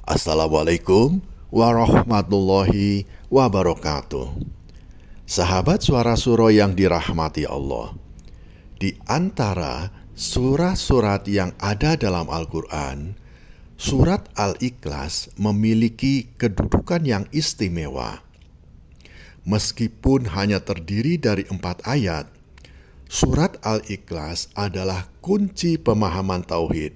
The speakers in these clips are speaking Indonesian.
Assalamualaikum warahmatullahi wabarakatuh. Sahabat Suara Suro yang dirahmati Allah, di antara surat-surat yang ada dalam Al-Quran, surat Al-Ikhlas memiliki kedudukan yang istimewa. Meskipun hanya terdiri dari 4 ayat, surat Al-Ikhlas adalah kunci pemahaman tauhid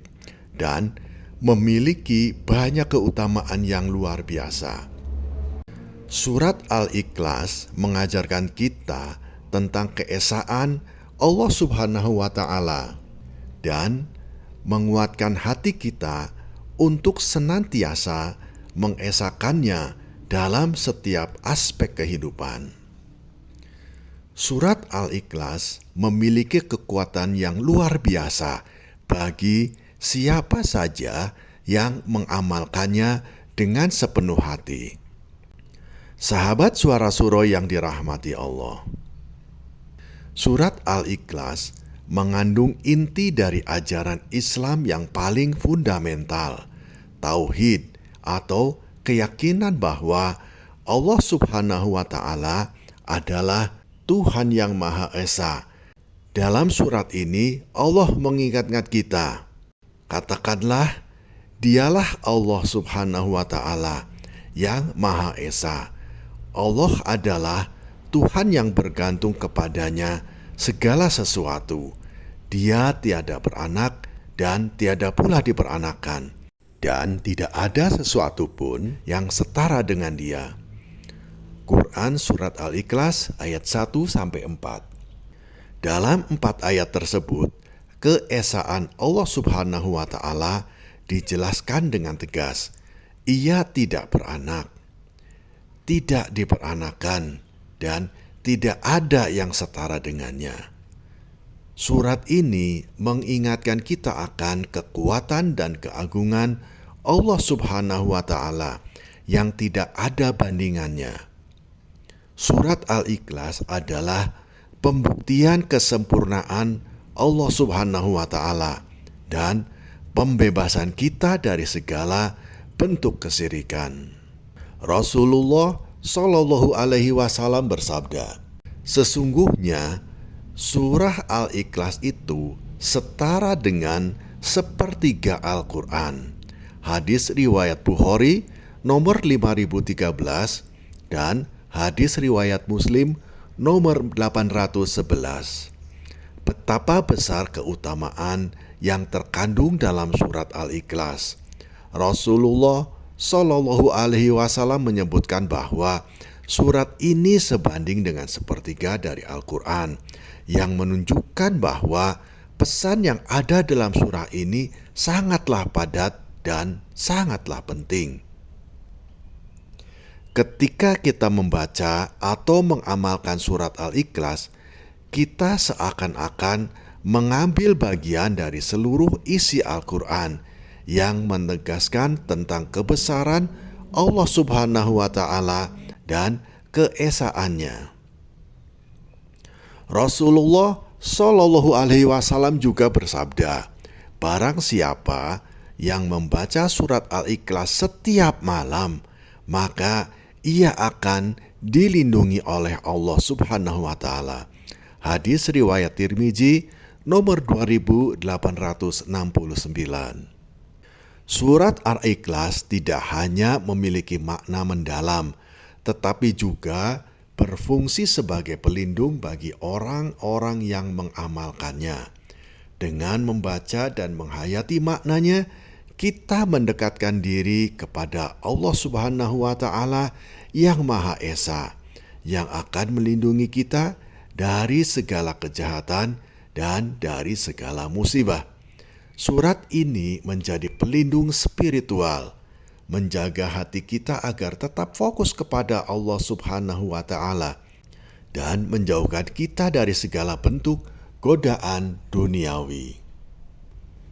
dan memiliki banyak keutamaan yang luar biasa. Surat Al-Ikhlas mengajarkan kita tentang keesaan Allah Subhanahu wa Ta'ala dan menguatkan hati kita untuk senantiasa mengesakannya dalam setiap aspek kehidupan. Surat Al-Ikhlas memiliki kekuatan yang luar biasa bagi siapa saja yang mengamalkannya dengan sepenuh hati. Sahabat Suara Suro yang dirahmati Allah, surat Al-Ikhlas mengandung inti dari ajaran Islam yang paling fundamental, tauhid atau keyakinan bahwa Allah Subhanahu wa Ta'ala adalah Tuhan yang Maha Esa. Dalam surat ini Allah mengingatkan kita, katakanlah, dialah Allah Subhanahu wa Ta'ala yang Maha Esa. Allah adalah Tuhan yang bergantung kepadanya segala sesuatu. Dia tiada beranak dan tiada pula diperanakan, dan tidak ada sesuatu pun yang setara dengan Dia. Quran Surat Al-Ikhlas ayat 1-4. Dalam 4 ayat tersebut, keesaan Allah Subhanahu wa Ta'ala dijelaskan dengan tegas. Ia tidak beranak, tidak diperanakan, dan tidak ada yang setara dengannya. Surat ini mengingatkan kita akan kekuatan dan keagungan Allah Subhanahu wa Ta'ala yang tidak ada bandingannya. Surat Al-Ikhlas adalah pembuktian kesempurnaan Allah Subhanahu wa Ta'ala dan pembebasan kita dari segala bentuk kesyirikan. Rasulullah Shallallahu Alaihi Wasallam bersabda, sesungguhnya surah Al-Ikhlas itu setara dengan sepertiga Al-Quran. Hadis riwayat Bukhari nomor 5013 dan hadis riwayat Muslim nomor 811. Betapa besar keutamaan yang terkandung dalam surat Al-Ikhlas. Rasulullah Shallallahu Alaihi Wasallam menyebutkan bahwa surat ini sebanding dengan sepertiga dari Al-Quran, yang menunjukkan bahwa pesan yang ada dalam surah ini sangatlah padat dan sangatlah penting. Ketika kita membaca atau mengamalkan surat Al-Ikhlas, kita seakan-akan mengambil bagian dari seluruh isi Al-Quran yang menegaskan tentang kebesaran Allah Subhanahu wa Ta'ala dan keesaannya. Rasulullah Shallallahu Alaihi Wasallam juga bersabda, barang siapa yang membaca surat Al-Ikhlas setiap malam, maka ia akan dilindungi oleh Allah Subhanahu wa Ta'ala. Hadis riwayat Tirmizi nomor 2869. Surat Al-Ikhlas tidak hanya memiliki makna mendalam, tetapi juga berfungsi sebagai pelindung bagi orang-orang yang mengamalkannya. Dengan membaca dan menghayati maknanya, kita mendekatkan diri kepada Allah Subhanahu wa Ta'ala yang Maha Esa, yang akan melindungi kita dari segala kejahatan dan dari segala musibah. Surat ini menjadi pelindung spiritual, menjaga hati kita agar tetap fokus kepada Allah Subhanahu wa Ta'ala dan menjauhkan kita dari segala bentuk godaan duniawi.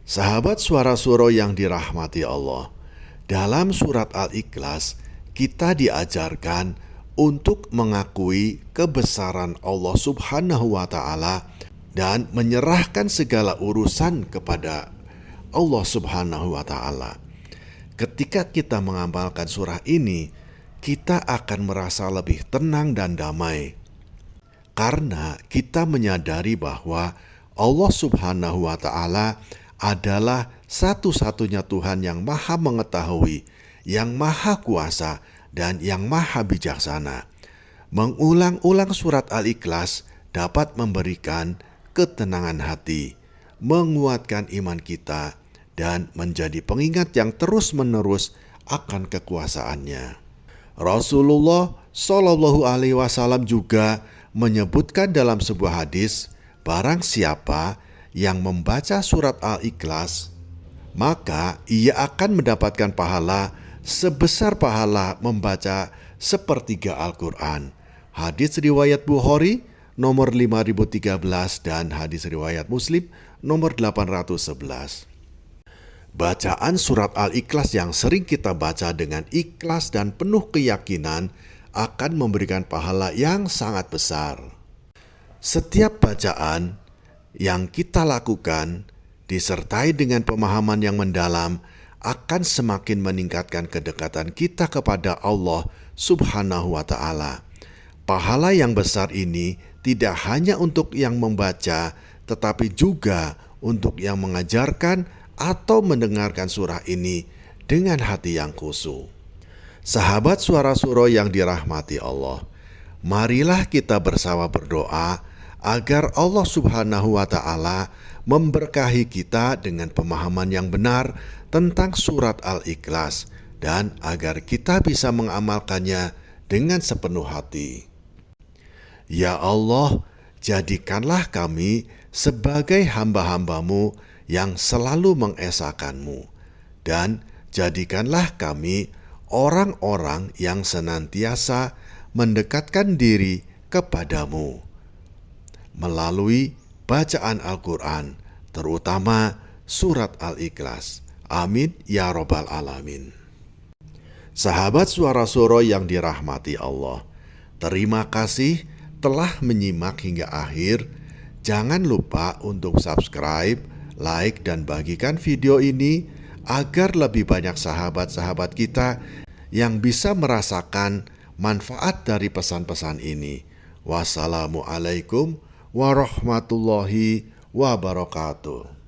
Sahabat Suara Suro yang dirahmati Allah, dalam surat Al-Ikhlas kita diajarkan untuk mengakui kebesaran Allah Subhanahu wa Ta'ala dan menyerahkan segala urusan kepada Allah Subhanahu wa Ta'ala. Ketika kita mengamalkan surah ini, kita akan merasa lebih tenang dan damai. Karena kita menyadari bahwa Allah Subhanahu wa Ta'ala adalah satu-satunya Tuhan yang Maha Mengetahui, yang Maha Kuasa, dan yang Maha Bijaksana. Mengulang-ulang surat Al-Ikhlas dapat memberikan ketenangan hati, menguatkan iman kita, dan menjadi pengingat yang terus-menerus akan kekuasaannya. Rasulullah Shallallahu Alaihi Wasallam juga menyebutkan dalam sebuah hadis, barang siapa yang membaca surat Al-Ikhlas, maka ia akan mendapatkan pahala sebesar pahala membaca sepertiga Al-Quran. Hadis riwayat Bukhari nomor 5013 dan hadis riwayat Muslim nomor 811. Bacaan surat Al-Ikhlas yang sering kita baca dengan ikhlas dan penuh keyakinan akan memberikan pahala yang sangat besar. Setiap bacaan yang kita lakukan disertai dengan pemahaman yang mendalam akan semakin meningkatkan kedekatan kita kepada Allah Subhanahu wa Ta'ala. Pahala yang besar ini tidak hanya untuk yang membaca, tetapi juga untuk yang mengajarkan atau mendengarkan surah ini dengan hati yang khusyuk. Sahabat Suara Suro yang dirahmati Allah, marilah kita bersama berdoa agar Allah Subhanahu wa Ta'ala memberkahi kita dengan pemahaman yang benar tentang surat Al-Ikhlas dan agar kita bisa mengamalkannya dengan sepenuh hati. Ya Allah, jadikanlah kami sebagai hamba-hamba-Mu yang selalu mengesahkan-Mu, dan jadikanlah kami orang-orang yang senantiasa mendekatkan diri kepadamu melalui bacaan Al-Quran, terutama surat Al-Ikhlas. Amin ya Rabbal Alamin. Sahabat Suara Suro yang dirahmati Allah, terima kasih telah menyimak hingga akhir. Jangan lupa untuk subscribe, like, dan bagikan video ini agar lebih banyak sahabat-sahabat kita yang bisa merasakan manfaat dari pesan-pesan ini. Wassalamualaikum warahmatullahi wabarakatuh.